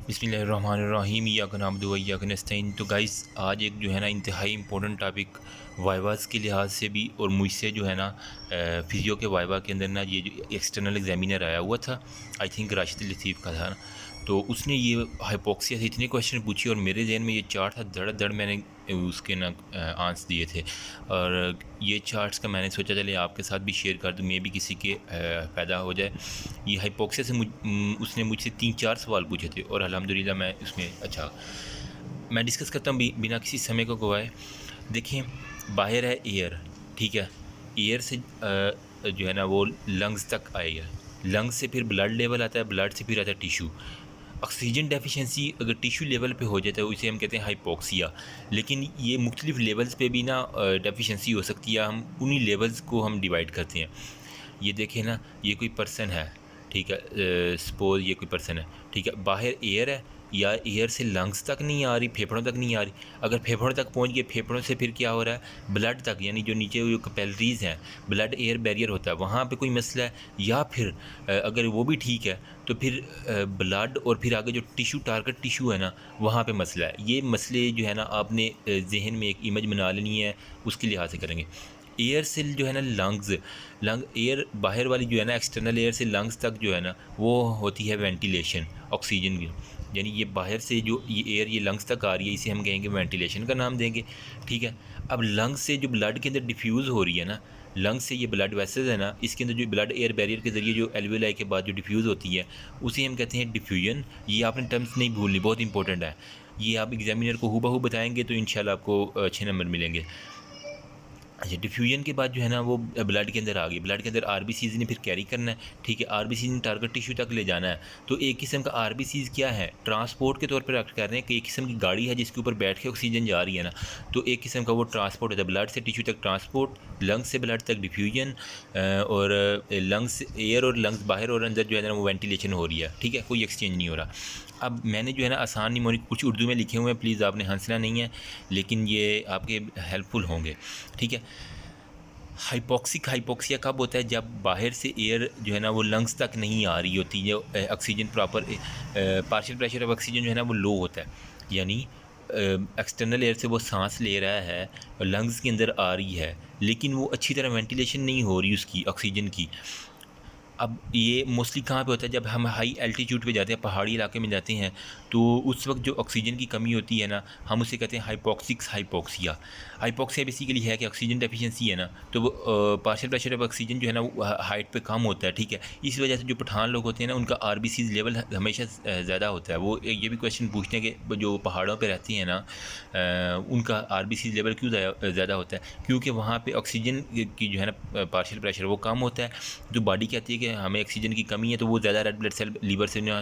बिस्मिल्लाहिर्रहमानिर्रहीम इय्याका नअबुदु व इय्याका नस्तईन। तो गाइस आज एक जो है ना इंतहाई इम्पोर्टेंट टॉपिक वाइवास के लिहाज से भी और मुझसे जो है ना फ़िज़ियो के वाइवा के अंदर ना ये जो एक्सटर्नल एग्जामिनर आया हुआ था, आई थिंक राशिद लतीफ़ का था ना, तो उसने ये हाइपोक्सिया से इतने क्वेश्चन पूछे और मेरे जहन में ये चार्ट था, धड़ धड़ मैंने उसके ना आंसर दिए थे। और ये चार्ट्स का मैंने सोचा चले आपके साथ भी शेयर कर दूँ, मे भी किसी के फ़ायदा हो जाए। ये हाइपोक्सिया से उसने मुझसे 3-4 सवाल पूछे थे और अल्हम्दुलिल्लाह मैं उसमें अच्छा मैं डिस्कस करता हूँ बिना किसी समय को गवाए। देखें, बाहर है एयर, ठीक है, एयर से जो है ना वो लंग्स तक आएगा, लंग्स से फिर ब्लड लेवल आता है, ब्लड से फिर आता है टिशू। ऑक्सीजन डेफिशिएंसी अगर टिश्यू लेवल पे हो जाता है उसे हम कहते हैं हाइपोक्सिया। लेकिन ये मुख्तलिफ लेवल्स पे भी ना डेफिशिएंसी हो सकती है, हम उन्हीं लेवल्स को हम डिवाइड करते हैं। ये देखें ना, ये कोई पर्सन है, ठीक है, सपोज़ ये कोई पर्सन है, ठीक है, बाहर एयर है या एयर से लंग्स तक नहीं आ रही, फेफड़ों तक नहीं आ रही। अगर फेफड़ों तक पहुंच गए, फेफड़ों से फिर क्या हो रहा है, ब्लड तक, यानी जो नीचे जो कैपिलरीज हैं, ब्लड एयर बैरियर होता है, वहाँ पे कोई मसला है। या फिर अगर वो भी ठीक है तो फिर ब्लड और फिर आगे जो टिशू, टारगेट टिशू है ना, वहाँ पे मसला है। ये मसले जो है ना आपने जहन में एक इमेज बना लेनी है, उसके लिहाज से करेंगे। एयर से जो है ना लंग एयर बाहर वाली जो है ना एक्सटर्नल एयर से लंग्स तक जो है ना वो होती है वेंटिलेशन, ऑक्सीजन की। यानी ये बाहर से जो ये एयर ये लंग्स तक आ रही है, इसे हम कहेंगे वेंटिलेशन का नाम देंगे, ठीक है। अब लंग्स से जो ब्लड के अंदर डिफ्यूज़ हो रही है ना, लंग्स से ये ब्लड वेसल्स है ना, इसके अंदर जो ब्लड एयर बैरियर के ज़रिए जो एल्वेलाई के बाद जो डिफ्यूज़ होती है उसे हम कहते हैं डिफ्यूजन। ये आपने टर्म्स नहीं भूलनी, बहुत इंपॉर्टेंट है। ये आप एग्जामिनर को हूबहू बताएंगे तो इंशाल्लाह आपको अच्छे नंबर मिलेंगे। अच्छा, डिफ्यूजन के बाद जो है ना वो ब्लड के अंदर आ गई, ब्लड के अंदर आरबीसीज़ ने फिर कैरी करना है, ठीक है, आरबीसीज़ ने टारगेट टिश्यू तक ले जाना है। तो एक किस्म का आरबीसीज़ क्या है, ट्रांसपोर्ट के तौर पर एक्ट कर रहे हैं कि एक किस्म की गाड़ी है जिसके ऊपर बैठ के ऑक्सीजन जा रही है ना, तो एक किस्म का वो ट्रांसपोर्ट होता है, ब्लड से टिश्यू तक ट्रांसपोर्ट, लंग्स से ब्लड तक डिफ्यूजन, और लंग्स एयर और लंग्स बाहर और अंदर जो है ना वो वेंटिलेशन हो रही है, ठीक है, कोई एक्सचेंज नहीं हो रहा। अब मैंने जो है ना आसान निमोनिक कुछ उर्दू में लिखे हुए हैं, प्लीज़ आपने हंसना नहीं है, लेकिन ये आपके हेल्पफुल होंगे, ठीक है। हाइपोक्सिया कब होता है, जब बाहर से एयर जो है ना वो लंग्स तक नहीं आ रही होती, जो oxygen proper partial pressure of oxygen जो है ना वो लो होता है, यानी एक्सटर्नल एयर से वो सांस ले रहा है और लंग्स के अंदर आ रही है, लेकिन वो अच्छी तरह वेंटिलेशन नहीं हो रही उसकी ऑक्सीजन की। अब ये मोस्टली कहाँ पे होता है, जब हम हाई एल्टीट्यूड पे जाते हैं, पहाड़ी इलाके में जाते हैं, तो उस वक्त जो ऑक्सीजन की कमी होती है ना, हम उसे कहते हैं हाइपोक्सिया। हाइपोक्सिया बेसिकली है कि ऑक्सीजन डेफिशिएंसी है ना, तो वो पार्शियल प्रेशर ऑफ ऑक्सीजन जो है ना वो हाइट पे कम होता है, ठीक है। इस वजह से जो पठान लोग होते हैं ना उनका आरबीसीज़ लेवल हमेशा ज़्यादा होता है। वो ये भी क्वेश्चन पूछते हैं कि जो पहाड़ों पर रहती हैं ना उनका आरबीसीज़ लेवल क्यों ज़्यादा होता है, क्योंकि वहाँ पर ऑक्सीजन की जो है ना पार्शियल प्रेशर वो कम होता है। जो बॉडी कहती है कि हमें ऑक्सीजन की कमी है, तो वो ज़्यादा रेड ब्लड सेल लीवर से ना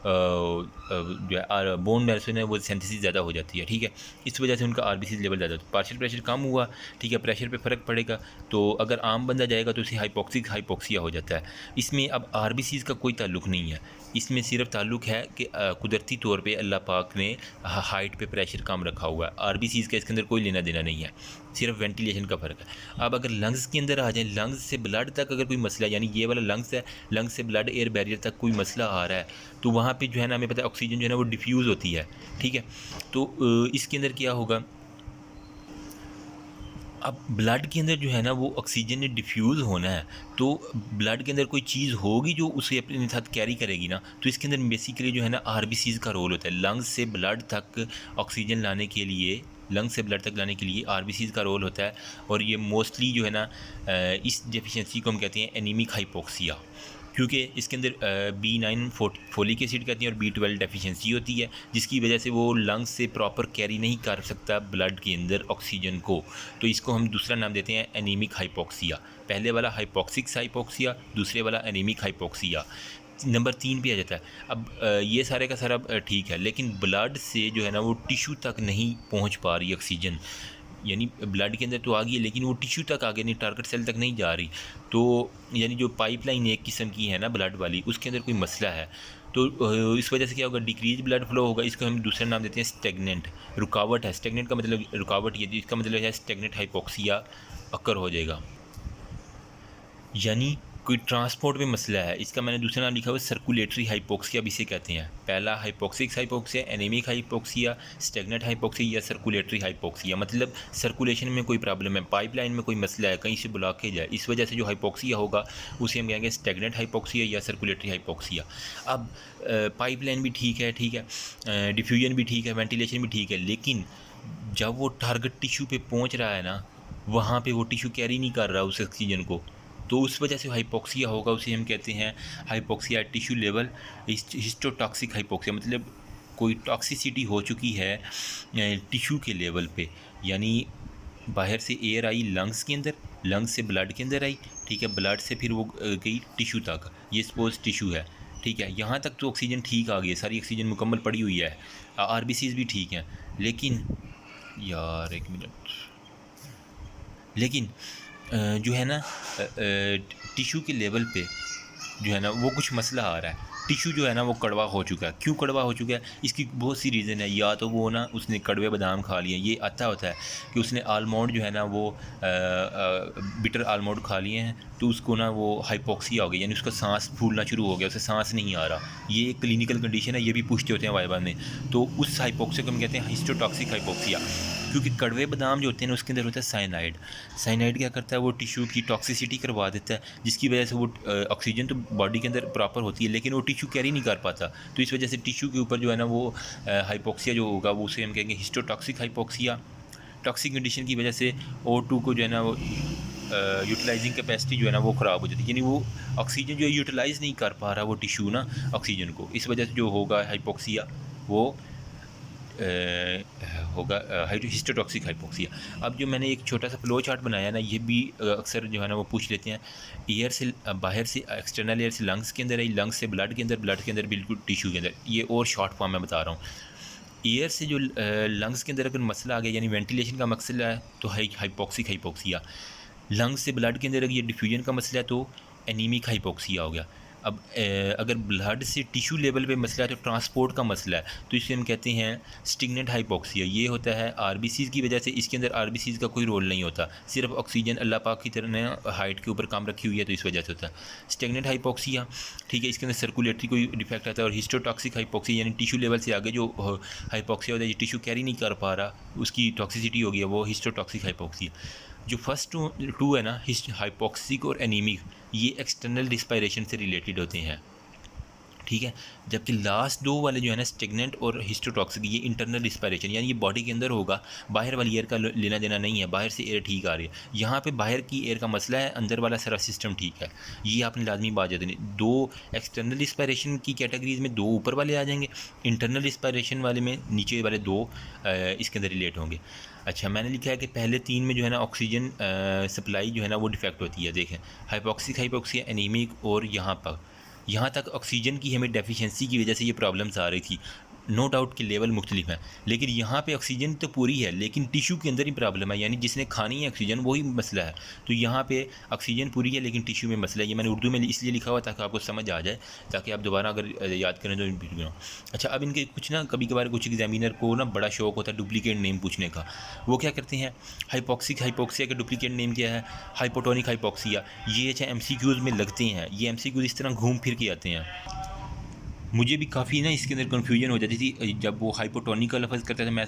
जो है बोन मैरो से ना वो सिंथेसिस ज़्यादा हो जाती है, ठीक है। इस वजह से उनका आरबीसी लेवल ज़्यादा होता है। पार्शियल प्रेशर कम हुआ, ठीक है, प्रेशर पे फ़र्क पड़ेगा, तो अगर आम बंदा जाएगा तो उसे हाइपोक्सिया हो जाता है। इसमें अब आरबीसीज़ का कोई ताल्लुक़ नहीं है, इसमें सिर्फ ताल्लुक़ है कि कुदरती तौर पे अल्लाह पाक ने हाइट पे प्रेशर कम रखा हुआ है। आरबीसीज़ का इसके अंदर कोई लेना देना नहीं है, सिर्फ वेंटिलेशन का फ़र्क है। अब अगर लंग्स के अंदर आ जाए, लंग्स से ब्लड तक अगर कोई मसला है, यानी ये वाला लंग्स है, लंग्स से ब्लड एयर बैरियर तक कोई मसला आ रहा है, तो वहाँ पे जो है ना हमें पता है ऑक्सीजन जो है ना वो डिफ्यूज़ होती है, ठीक है। तो इसके अंदर क्या होगा, अब ब्लड के अंदर जो है ना वो ऑक्सीजन ने डिफ्यूज़ होना है, तो ब्लड के अंदर कोई चीज़ होगी जो उसे अपने साथ कैरी करेगी ना, तो इसके अंदर बेसिकली जो है ना आरबीसीज़ का रोल होता है। लंग्स से ब्लड तक ऑक्सीजन लाने के लिए, लंग्स से ब्लड तक लाने के लिए आरबीसीज़ का रोल होता है। और ये मोस्टली जो है ना इस डेफिशिएंसी को हम कहते हैं एनीमिक हाइपोक्सिया, क्योंकि इसके अंदर B9 फोलिक एसिड कहते हैं और B12 डेफिशिएंसी होती है, जिसकी वजह से वो लंग्स से प्रॉपर कैरी नहीं कर सकता ब्लड के अंदर ऑक्सीजन को। तो इसको हम दूसरा नाम देते हैं एनीमिक हाइपोक्सिया। पहले वाला हाइपोक्सिया, दूसरे वाला एनीमिक हाइपोक्सिया। नंबर 3 पे आ जाता है। अब ये सारे का सारा ठीक है, लेकिन ब्लड से जो है ना वो टिश्यू तक नहीं पहुंच पा रही ऑक्सीजन, यानी ब्लड के अंदर तो आ गई है लेकिन वो टिश्यू तक आ गई नहीं, टारगेट सेल तक नहीं जा रही। तो यानी जो पाइपलाइन एक किस्म की है ना ब्लड वाली, उसके अंदर कोई मसला है। तो इस वजह से क्या होगा, डिक्रीज ब्लड फ्लो होगा। इसको हम दूसरा नाम देते हैं स्टेगनेंट, रुकावट है। स्टेगनेंट का मतलब रुकावट, ये इसका मतलब है स्टेगनेंट हाइपोक्सिया अकर हो जाएगा। यानी कोई ट्रांसपोर्ट में मसला है, इसका मैंने दूसरा नाम लिखा हुआ सर्कुलेटरी हाइपोक्सिया भी इसे कहते हैं। पहला hypoxic hypoxia, anaemic hypoxia, stagnant hypoxia या सर्कुलेटरी हाइपोक्सिया। मतलब सर्कुलेशन में कोई प्रॉब्लम है, पाइपलाइन में कोई मसला है, कहीं से ब्लॉकेज है, इस वजह से जो हाइपोक्सिया होगा उसे हम कहेंगे स्टेगनेंट हाइपोक्सिया या सर्कुलेटरी हाइपोक्सिया। अब पाइपलाइन भी ठीक है, डिफ्यूजन भी ठीक है, वेंटिलेशन भी ठीक है, लेकिन जब वो टारगेट टिश्यू पे पहुंच रहा है ना, वहाँ पे वो टिश्यू कैरी नहीं कर रहा उस ऑक्सीजन को, तो उस वजह से हाइपोक्सिया होगा। उसे हम कहते हैं हाइपोक्सिया टिश्यू लेवल हिस्टोटॉक्सिक हाइपोक्सिया। मतलब कोई टॉक्सिसिटी हो चुकी है टिश्यू के लेवल पे, यानी बाहर से एयर आई लंग्स के अंदर, लंग्स से ब्लड के अंदर आई, ठीक है, ब्लड से फिर वो गई टिश्यू तक, ये सपोज टिश्यू है, ठीक है, यहाँ तक तो ऑक्सीजन ठीक आ गई, सारी ऑक्सीजन मुकम्मल पड़ी हुई है, आरबीसीज भी ठीक हैं, लेकिन यार एक मिनट, लेकिन जो है ना टिश्यू के लेवल पे जो है ना वो कुछ मसला आ रहा है। टिश्यू जो है ना वो कड़वा हो चुका है। क्यों कड़वा हो चुका है? इसकी बहुत सी रीज़न है। या तो वो ना उसने कड़वे बादाम खा लिए, ये अच्छा होता है कि उसने आलमंड जो है ना वो बिटर आलमंड खा लिए हैं, तो उसको ना वो हाइपोक्सिया हो गई, यानी उसका सांस फूलना शुरू हो गया, उसे सांस नहीं आ रहा। ये एक क्लिनिकल कंडीशन है, ये भी पूछते होते हैं वाइवा में। तो उस हाइपोक्सिया को हम कहते हैं हिस्टोटॉक्सिक हाइपोक्सिया, क्योंकि कड़वे बादाम जो होते हैं ना उसके अंदर होता है साइनाइड। साइनाइड क्या करता है, वो टिश्यू की टॉक्सिसिटी करवा देता है, जिसकी वजह से वो ऑक्सीजन तो बॉडी के अंदर प्रॉपर होती है, लेकिन वो टिश्यू कैरी नहीं कर पाता। तो इस वजह से टिश्यू के ऊपर जो है ना वो हाइपोक्सिया जो होगा वो उसे हम कहेंगे हिस्टोटॉक्सिक हाइपोक्सिया। टॉक्सिक कंडीशन की वजह से O2 को जो है ना वो यूटिलाइजिंग कैपेसिटी जो है ना वो ख़राब हो जाती है, यानी वो ऑक्सीजन जो है यूटिलाइज़ नहीं कर पा रहा वो टिश्यू ना ऑक्सीजन को। इस वजह से जो होगा हाइपोक्सिया वो होगा हिस्टोटॉक्सिक हाइपोक्सिया। अब जो मैंने एक छोटा सा फ्लो चार्ट बनाया ना, ये भी अक्सर जो है ना वो पूछ लेते हैं। एयर से बाहर से एक्सटर्नल एयर से लंग्स के अंदर आई, लंग्स से ब्लड के अंदर, ब्लड के अंदर बिल्कुल टिश्यू के अंदर। ये और शॉर्ट फॉर्म में बता रहा हूँ। एयर से जो लंग्स के अंदर अगर मसला आ गया, यानी वेंटिलेशन का मसला है, तो हाइपोक्सिक हाइपोक्सिया। लंग्स से ब्लड के अंदर अगर ये डिफ्यूजन का मसला है तो एनीमिक हाइपोक्सिया हो गया। अब अगर ब्लड से टिश्यू लेवल पे मसला है तो ट्रांसपोर्ट का मसला है, तो इसे हम कहते हैं स्टिग्नेंट हाइपोक्सिया। ये होता है आरबीसीज़ की वजह से। इसके अंदर आरबीसीज़ का कोई रोल नहीं होता, सिर्फ ऑक्सीजन अल्लाह पाक की तरह ने हाइट के ऊपर काम रखी हुई है, तो इस वजह से होता है स्टिग्नेंट हाइपोक्सिया। ठीक है, इसके अंदर सर्कुलेटरी कोई डिफेक्ट आता है। और हिस्टोटॉक्सिक हाइपोक्सिया यानी टिश्यू लेवल से आगे जो हाइपोक्सिया होता है, ये टिश्यू कैरी नहीं कर पा रहा, उसकी टॉक्सिसिटी हो गई है, वो हिस्टोटॉक्सिक हाइपोक्सिया। जो फर्स्ट टू है ना, हाइपोक्सिक और एनीमिक, ये एक्सटर्नल रिस्पायरेशन से रिलेटेड होते हैं, ठीक है। जबकि लास्ट दो वाले जो है ना, स्टेगनेंट और हिस्टोटॉक्सिक, ये इंटरनल रिस्पायरेशन, यानी ये बॉडी के अंदर होगा, बाहर वाली एयर का लेना देना नहीं है, बाहर से एयर ठीक आ रही है। यहाँ पे बाहर की एयर का मसला है, अंदर वाला सारा सिस्टम ठीक है। ये आपने लाजमी बात जानी। दो एक्सटर्नल रिस्पायरेशन की कैटेगरीज में दो ऊपर वाले आ जाएंगे, इंटरनल रिस्पायरेशन वाले में नीचे वाले दो इसके अंदर रिलेट होंगे। अच्छा, मैंने लिखा है कि पहले तीन में जो है ना ऑक्सीजन सप्लाई जो है ना वो डिफेक्ट होती है। देखें, हाइपोक्सिक हाइपोक्सिया, एनीमिक और यहाँ तक ऑक्सीजन की हमें डेफिशिएंसी की वजह से ये प्रॉब्लम्स आ रही थी। नो डाउट कि लेवल मुख्तलिफ हैं, लेकिन यहाँ पे ऑक्सीजन तो पूरी है, लेकिन टिश्यू के अंदर ही प्रॉब्लम है, यानी जिसने खानी है ऑक्सीजन वही मसला है। तो यहाँ पे ऑक्सीजन पूरी है लेकिन टिश्यू में मसला है। ये मैंने उर्दू में इसलिए लिखा हुआ ताकि आपको समझ आ जाए, ताकि आप दोबारा अगर याद करें तो। अच्छा, अब इनके कुछ ना कभी कभार कुछ एग्जामिनर को ना बड़ा शौक होता है डुप्लीकेट नेम पूछने का। वो क्या करते हैं, हाइपोक्सिक हाइपोक्सिया का डुप्लीकेट नेम क्या है, हाइपोटोनिक हाइपोक्सिया। ये अच्छा MCQs में लगते हैं, ये MCQs इस तरह घूम फिर के आते हैं। मुझे भी काफ़ी ना इसके अंदर कन्फ्यूजन हो जाती थी, जब वो हाइपोटोनिक का लफ्ज़ करता था मैं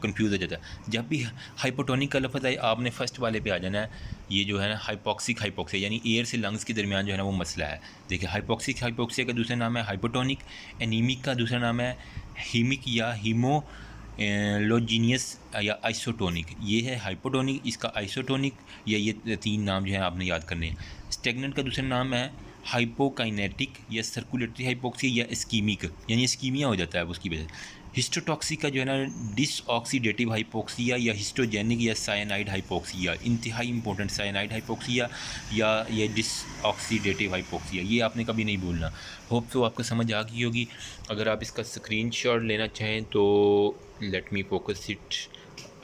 कंफ्यूज हो जाता। जब भी हाइपोटोनिक का लफ्ज़ आए, आपने फर्स्ट वाले पे आ जाना है। ये जो है ना हाइपोक्सिक हाइपोक्सिया, यानी एयर से लंग्स के दरमियान जो है ना वो मसला है। देखिए, हाइपोक्सिक हाइपोक्सिया का दूसरा नाम है हाइपोटोनिक, एनीमिक का दूसरा नाम है हीमिक या हीमोलोजीनियस या आइसोटोनिक। ये है हाइपोटोनिक, इसका आइसोटोनिक, या ये तीन नाम जो है आपने याद करने हैं। स्टेगनेंट का दूसरा नाम है हाइपोकाइनेटिक या सर्कुलेटरी हाइपोक्सिया या इस्कीमिक, यानी इस्कीमिया हो जाता है उसकी वजह से। हिस्टोटॉक्सिक का जो है ना डिसऑक्सीडेटिव हाइपोक्सिया या हिस्टोजेनिक या साइनाइड हाइपोक्सिया, इंतहाई इंपॉर्टेंट, साइनाइड हाइपोक्सिया या ये डिसऑक्सीडेटिव हाइपोक्सिया, ये आपने कभी नहीं भूलना। होप तो आपको समझ आ गई होगी। अगर आप इसका स्क्रीनशॉट लेना चाहें तो let me focus it.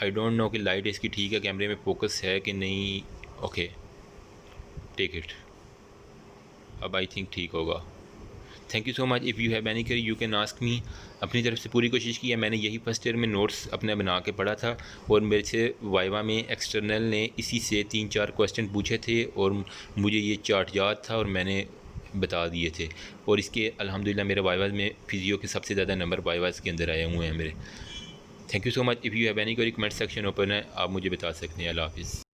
I don't know कि लाइट इसकी ठीक है, कैमरे में फोकस है कि नहीं। Okay, take it. अब आई थिंक ठीक होगा। Thank you so much. If you have any query you can ask me. अपनी तरफ से पूरी कोशिश की है, मैंने यही फर्स्ट ईयर में नोट्स अपने बना के पढ़ा था और मेरे से वाइवा में एक्सटर्नल ने इसी से 3-4 क्वेश्चन पूछे थे और मुझे ये चार्ट याद था और मैंने बता दिए थे। और इसके अल्हम्दुलिल्लाह मेरे वाइवाज़ में फ़िज़ियो के सबसे ज़्यादा नंबर वाइवाज़ के अंदर आए हुए हैं मेरे। Thank you so much. If you have any query comment section open है, आप मुझे बता सकते हैं। अल्लाह हाफ़िज़।